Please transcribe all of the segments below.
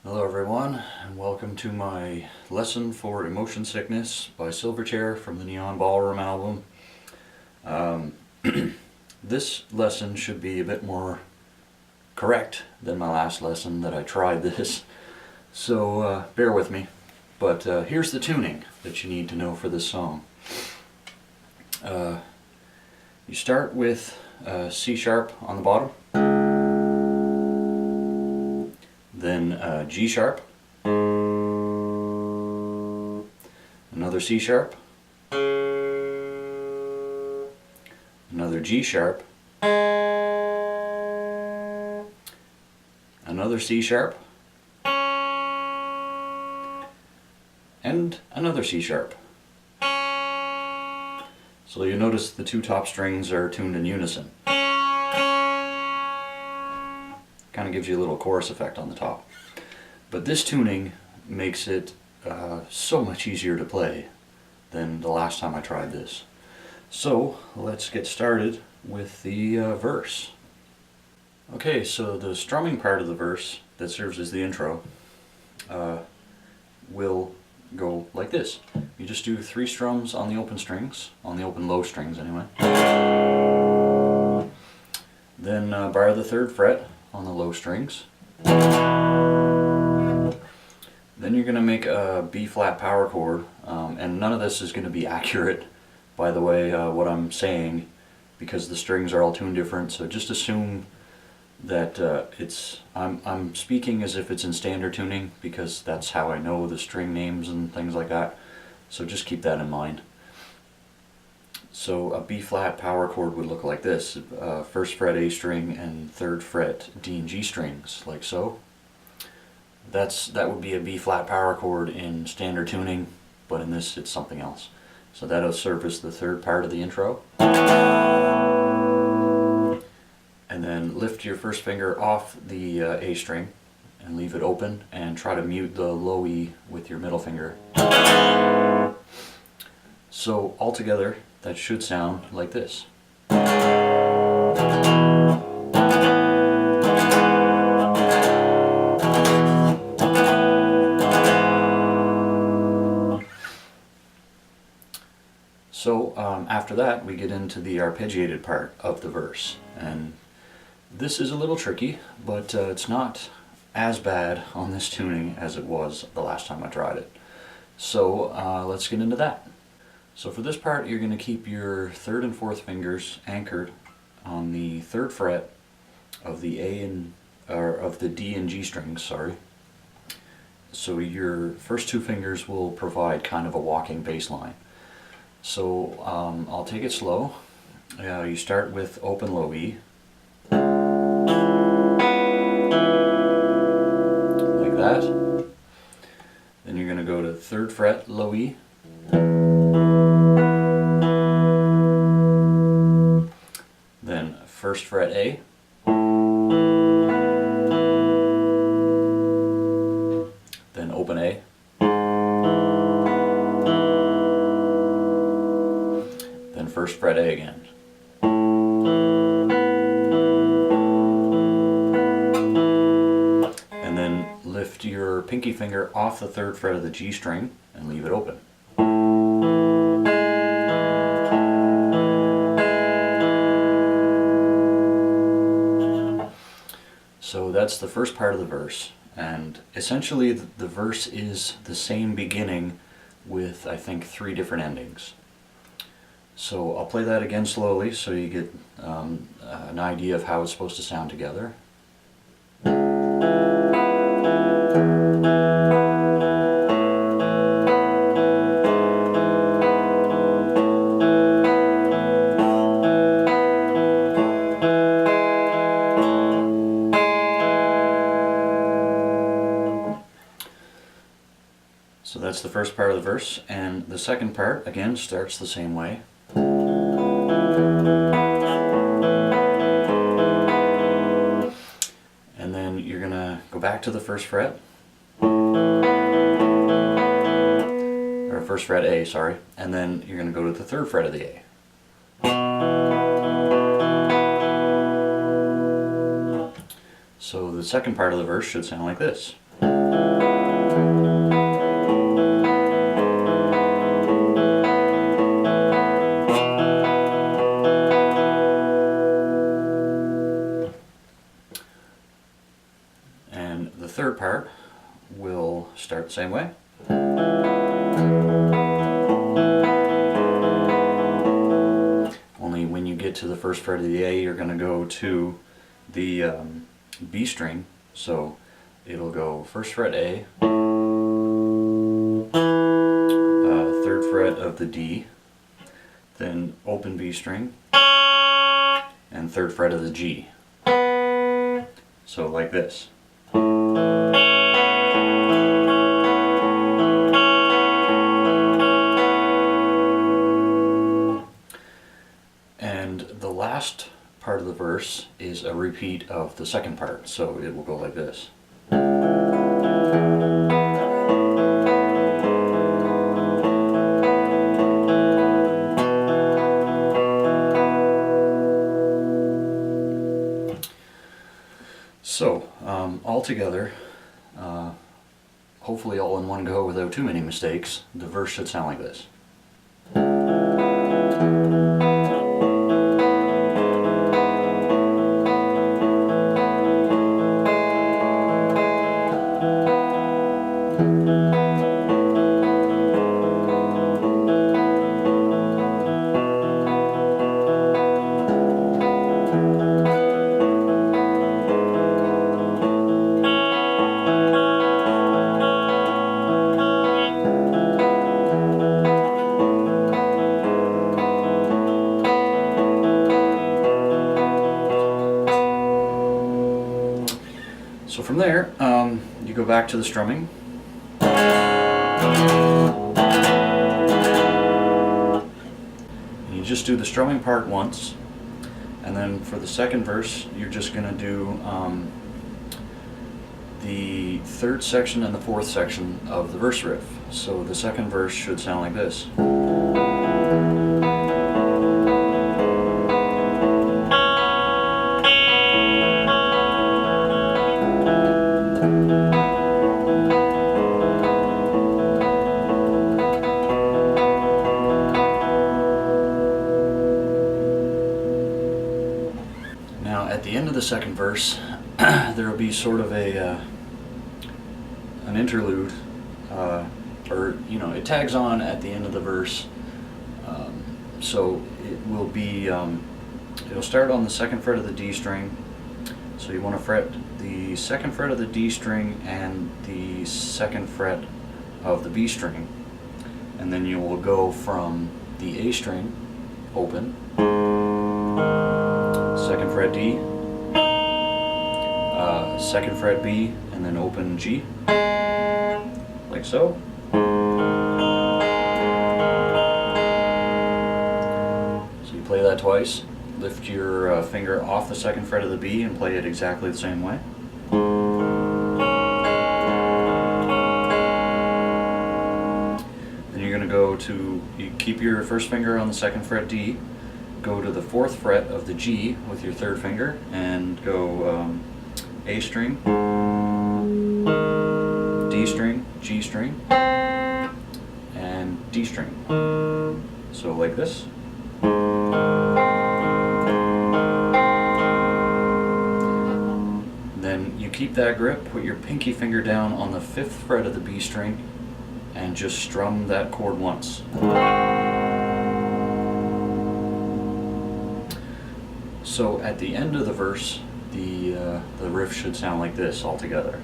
Hello everyone, and welcome to my lesson for Emotion Sickness by Silverchair from the Neon Ballroom album. This lesson should be a bit more correct than my last lesson that I tried this, so bear with me. But here's the tuning that you need to know for this song. You start with C sharp on the bottom, then G sharp, another C sharp, another G sharp, another C sharp, and another C sharp. So you notice the two top strings are tuned in unison. Kind of gives you a little chorus effect on the top. But this tuning makes it so much easier to play than the last time I tried this. So let's get started with the verse. Okay, so the strumming part of the verse that serves as the intro will go like this. You just do 3 strums on the open strings, on the open low strings anyway. Then bar the 3rd fret on the low strings. Then you're going to make a B flat power chord, and none of this is going to be accurate, by the way, what I'm saying, because the strings are all tuned different, so just assume that I'm speaking as if it's in standard tuning, because that's how I know the string names and things like that, so just keep that in mind. So a B flat power chord would look like this, 1st fret A string and 3rd fret D and G strings, like so. That would be a B flat power chord in standard tuning, but in this it's something else. So that'll serve as the 3rd part of the intro. And then lift your 1st finger off the A string and leave it open, and try to mute the low E with your middle finger. So altogether that should sound like this. So after that we get into the arpeggiated part of the verse, and this is a little tricky, but it's not as bad on this tuning as it was the last time I tried it. So let's get into that. So for this part you're going to keep your 3rd and 4th fingers anchored on the 3rd fret of the of the D and G strings, sorry. So your first 2 fingers will provide kind of a walking bass line. So I'll take it slow. You start with open low E, like that. Then you're going to go to 3rd fret low E, then 1st fret A, then open A, then 1st fret A again. And then lift your pinky finger off the 3rd fret of the G string and leave it open. So that's the first part of the verse, and essentially the verse is the same beginning with, I think, 3 different endings. So I'll play that again slowly so you get an idea of how it's supposed to sound together. So that's the first part of the verse, and the second part again starts the same way. And then you're going to go back to the 1st fret, or 1st fret A, sorry, and then you're going to go to the 3rd fret of the A. So the second part of the verse should sound like this. And the third part will start the same way. Only when you get to the first fret of the A, you're going to go to the B string. So it'll go first fret A, third fret of the D, then open B string, and third fret of the G. So like this. And the last part of the verse is a repeat of the second part, so it will go like this. So, all together, hopefully all in one go without too many mistakes, the verse should sound like this. So from there, you go back to the strumming. And you just do the strumming part once, and then for the second verse, you're just going to do the third section and the fourth section of the verse riff. So the second verse should sound like this. Now at the end of the second verse, there will be sort of an interlude, or it tags on at the end of the verse. So it will be, it'll start on the second fret of the D string. So you want to fret the second fret of the D string and the second fret of the B string, and then you will go from the A string, open, second fret D, second fret B, and then open G, like so. So you play that twice, lift your finger off the second fret of the B and play it exactly the same way. Then you're going to go to, you keep your first finger on the second fret D, go to the fourth fret of the G with your third finger, and go A string, D string, G string, and D string. So like this. Then you keep that grip, put your pinky finger down on the fifth fret of the B string, and just strum that chord once. So at the end of the verse, the riff should sound like this altogether.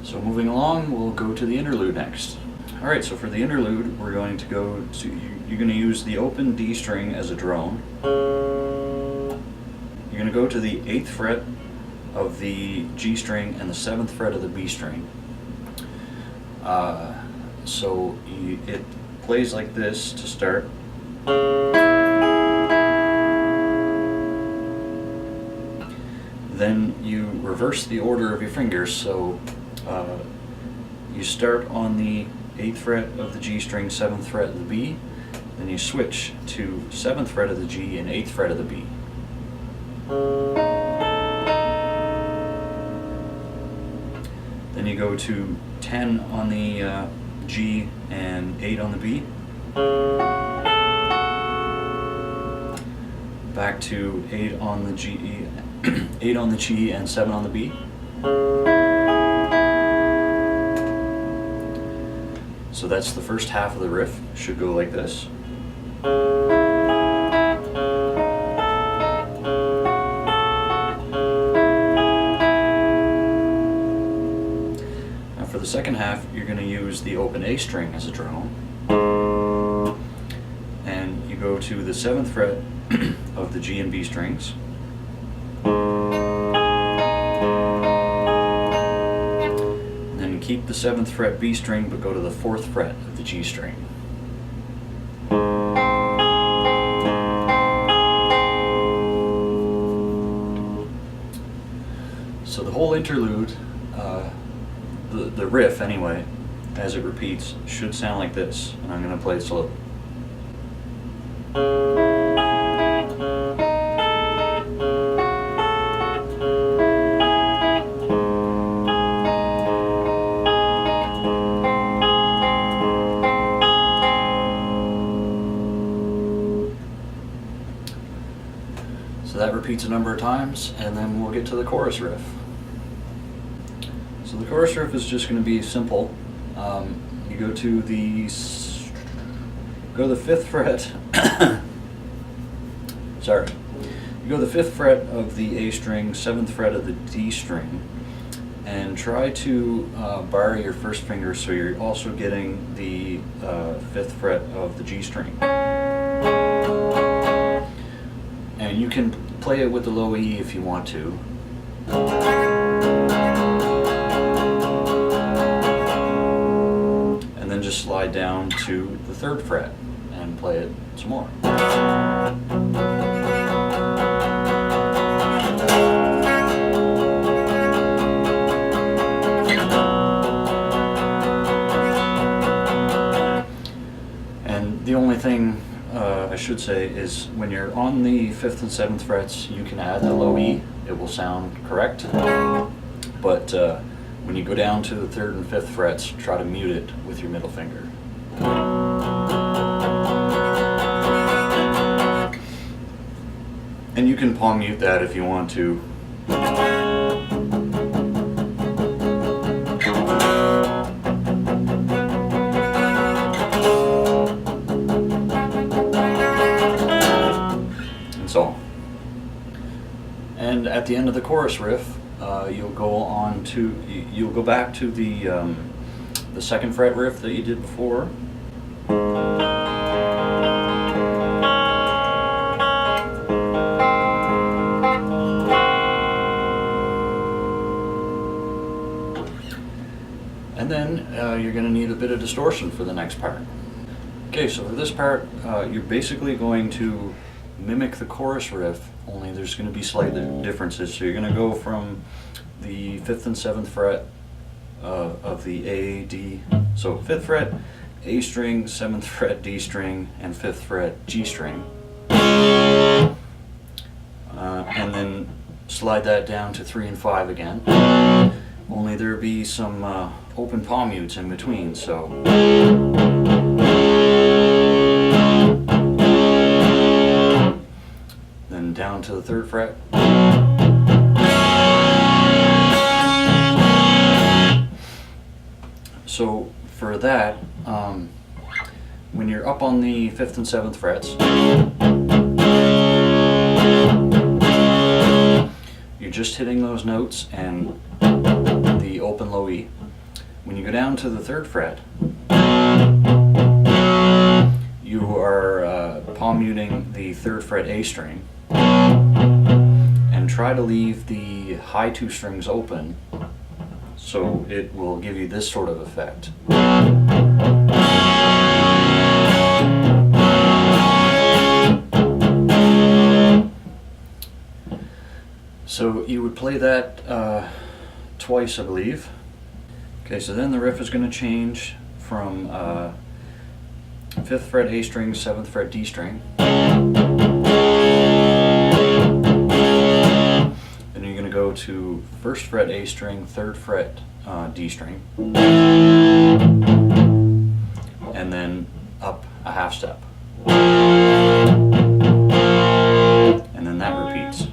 So moving along, we'll go to the interlude next. Alright, so for the interlude, we're going to go to, you're going to use the open D string as a drone. You're going to go to the 8th fret of the G string and the 7th fret of the B string. It plays like this to start. then you reverse the order of your fingers, so you start on the 8th fret of the G string, 7th fret of the B, then you switch to 7th fret of the G and 8th fret of the B. Then you go to 10 on the G and 8 on the B. Back to 8 on the G, 8 on the G and 7 on the B. So that's the first half of the riff. Should go like this. Now for the second half, you're going to use the open A string as a drone. And you go to the 7th fret of the G and B strings. And then keep the 7th fret B string, but go to the 4th fret of the G string. So the whole interlude, the riff anyway, as it repeats, should sound like this. And I'm going to play it slow. So that repeats a number of times, and then we'll get to the chorus riff. So the chorus riff is just going to be simple. You go to the 5th fret. Sorry. You go to the 5th fret of the A string, 7th fret of the D string, and try to bar your first finger so you're also getting the 5th fret of the G string. And you can play it with the low E if you want to. And then just slide down to the 3rd fret and play it some more. And the only thing I should say is when you're on the 5th and 7th frets, you can add the low E. It will sound correct. But when you go down to the 3rd and 5th frets, try to mute it with your middle finger. And you can palm mute that if you want to. And at the end of the chorus riff, you'll go back to the 2nd fret riff that you did before. And then you're going to need a bit of distortion for the next part. Okay, so for this part, you're basically going to mimic the chorus riff, only there's going to be slight differences. So you're going to go from the 5th and 7th fret of the A, D, so 5th fret, A string, 7th fret, D string, and 5th fret, G string. And then slide that down to 3 and 5 again. Only there'll be some open palm mutes in between, so. Then down to the 3rd fret. So for that, when you're up on the 5th and 7th frets, you're just hitting those notes and the open low E. When you go down to the 3rd fret, you are palm muting the 3rd fret A string and try to leave the high 2 strings open so it will give you this sort of effect. So you would play that twice, I believe. Okay, so then the riff is going to change from 5th fret A string, 7th fret D string. Then you're going to go to 1st fret A string, 3rd fret D string, and then up a half step. And then that repeats.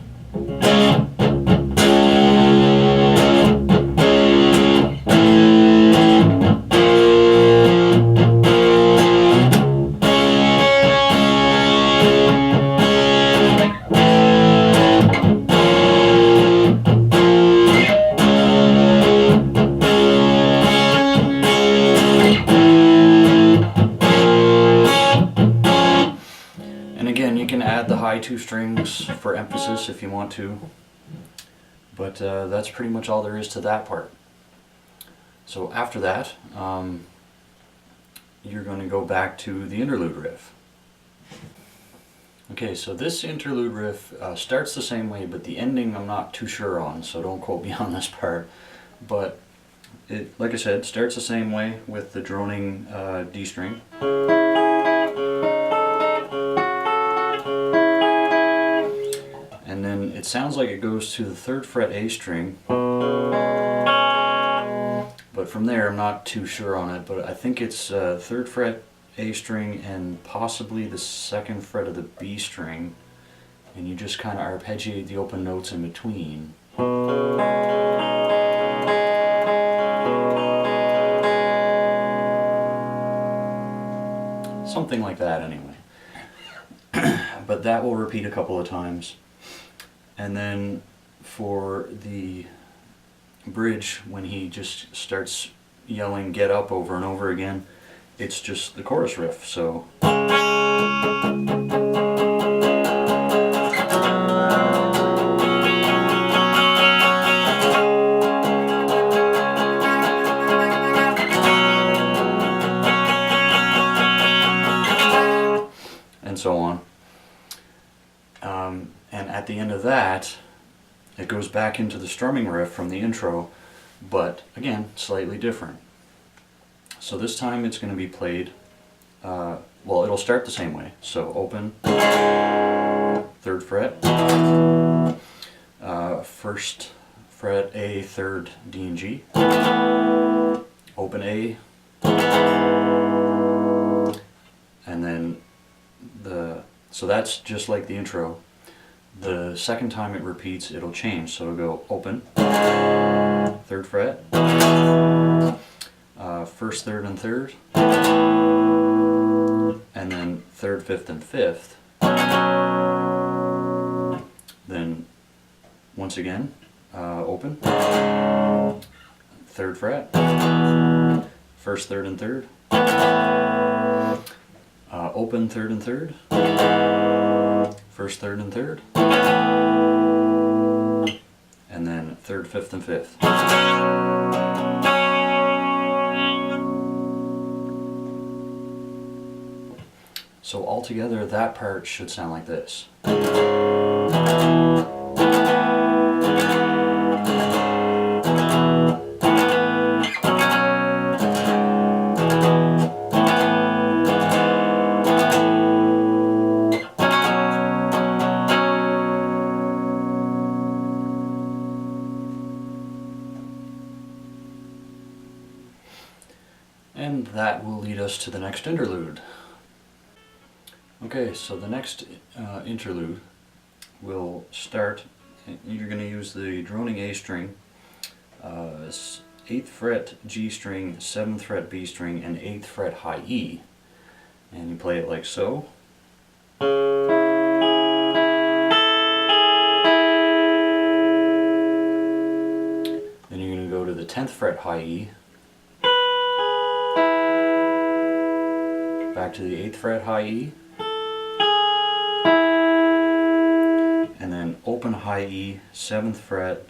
The high 2 strings for emphasis if you want to, but that's pretty much all there is to that part. So after that, you're going to go back to the interlude riff. Okay, so this interlude riff starts the same way, but the ending I'm not too sure on, so don't quote me on this part. But it, like I said, starts the same way with the droning D string. And then it sounds like it goes to the 3rd fret A string, but from there I'm not too sure on it, but I think it's 3rd fret A string and possibly the 2nd fret of the B string, and you just kind of arpeggiate the open notes in between. Something like that anyway. But that will repeat a couple of times. And then for the bridge, when he just starts yelling "get up" over and over again, it's just the chorus riff. So and so on. And at the end of that, it goes back into the strumming riff from the intro, but again, slightly different. So this time it's going to be played, well, it'll start the same way. So open, 3rd fret, 1st fret A, 3rd D and G, open A, and then so that's just like the intro. The second time it repeats, it'll change. So it'll go open, 3rd fret, 1st, 3rd, and 3rd, and then 3rd, 5th, and 5th. Then once again, open, 3rd fret, 1st, 3rd, and 3rd, open, 3rd, and 3rd, 1st, 3rd, and 3rd, and then 3rd, 5th, and 5th. So altogether, that part should sound like this. And that will lead us to the next interlude. Okay, so the next interlude will start, you're going to use the droning A string, 8th fret G string, 7th fret B string, and 8th fret high E. And you play it like so. Then you're going to go to the 10th fret high E, back to the 8th fret high E, and then open high E, 7th fret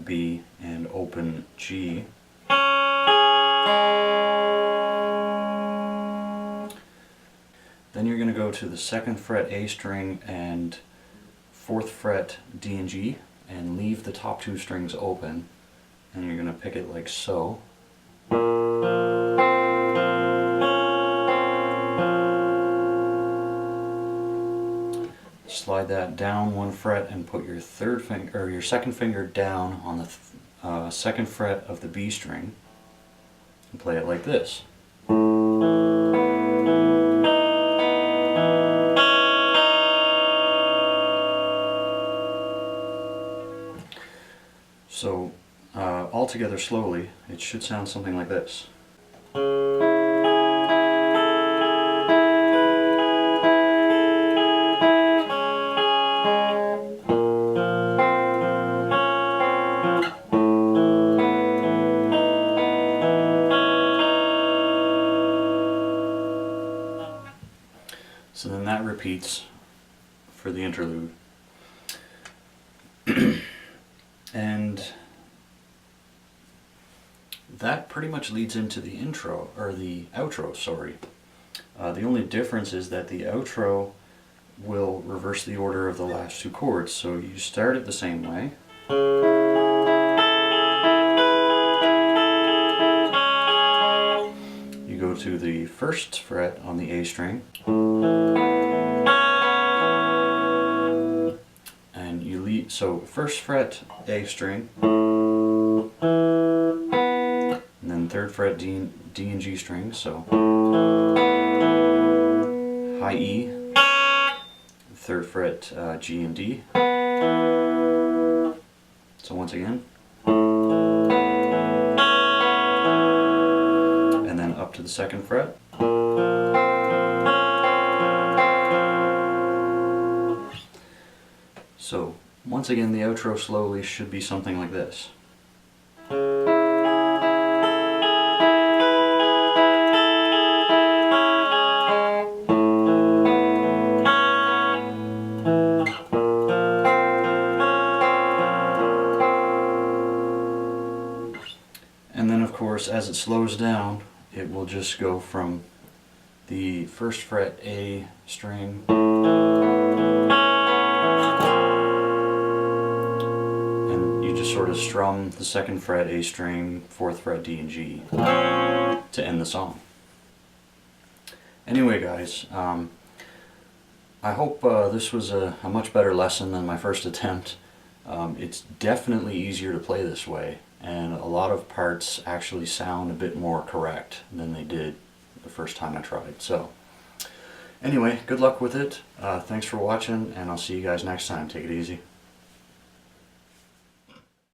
B, and open G. Then you're going to go to the 2nd fret A string and 4th fret D and G, and leave the top two strings open, and you're going to pick it like so. Slide that down one fret and put your third finger or your second finger down on the second fret of the B string and play it like this. So all together slowly, it should sound something like this. So then that repeats for the interlude. And that pretty much leads into the intro, or the outro, sorry. The only difference is that the outro will reverse the order of the last two chords. So you start it the same way. You go to the first fret on the A string, and you lead, so first fret A string, and then third fret D and G string, so high E, third fret G and D. So once again, and then up to the second fret. So once again, the outro slowly should be something like this. And then of course, as it slows down, it will just go from the first fret A string and you just sort of strum the second fret A string, fourth fret D and G to end the song. Anyway guys, I hope this was a much better lesson than my first attempt. It's definitely easier to play this way, and a lot of parts actually sound a bit more correct than they did the first time I tried. So anyway, good luck with it. Thanks for watching, and I'll see you guys next time. Take it easy.